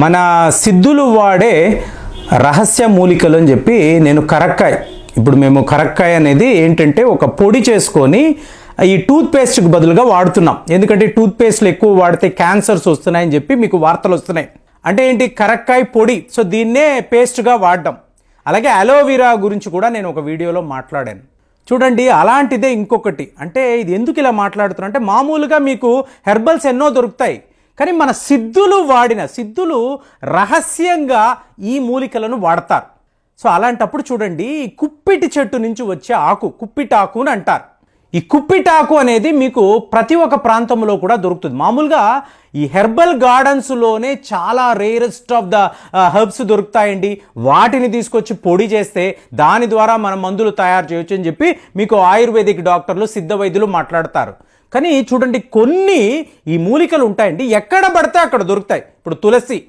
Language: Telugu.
మన సిద్ధులు వాడే రహస్య మూలికలు అని చెప్పి నేను కరక్కాయ, ఇప్పుడు మేము కరక్కాయ అనేది ఏంటంటే ఒక పొడి చేసుకొని ఈ టూత్ పేస్ట్కి బదులుగా వాడుతున్నాం. ఎందుకంటే టూత్ పేస్ట్లు ఎక్కువ వాడితే క్యాన్సర్స్ వస్తున్నాయని చెప్పి మీకు వార్తలు వస్తున్నాయి. అంటే ఏంటి, కరక్కాయ పొడి, సో దీన్నే పేస్ట్గా వాడడం. అలాగే అలోవెరా గురించి కూడా నేను ఒక వీడియోలో మాట్లాడాను చూడండి. అలాంటిదే ఇంకొకటి, అంటే ఇది ఎందుకు ఇలా మాట్లాడుతున్నా అంటే మామూలుగా మీకు హెర్బల్స్ ఎన్నో దొరుకుతాయి, కానీ మన సిద్ధులు రహస్యంగా ఈ మూలికలను వాడతారు. సో అలాంటప్పుడు చూడండి, కుప్పిటి చెట్టు నుంచి వచ్చే ఆకు కుప్పిటాకు అని అంటారు. ఈ కుప్పిటాకు అనేది మీకు ప్రతి ఒక్క ప్రాంతంలో కూడా దొరుకుతుంది. మామూలుగా ఈ హెర్బల్ గార్డెన్స్లోనే చాలా రేరెస్ట్ ఆఫ్ ద హెర్బ్స్ దొరుకుతాయండి. వాటిని తీసుకొచ్చి పొడి చేస్తే దాని ద్వారా మనం మందులు తయారు చేయొచ్చు అని చెప్పి మీకు ఆయుర్వేదిక్ డాక్టర్లు, సిద్ధ వైద్యులు మాట్లాడతారు. కానీ చూడండి, కొన్ని ఈ మూలికలు ఉంటాయండి, ఎక్కడ పడితే అక్కడ దొరుకుతాయి. ఇప్పుడు తులసి,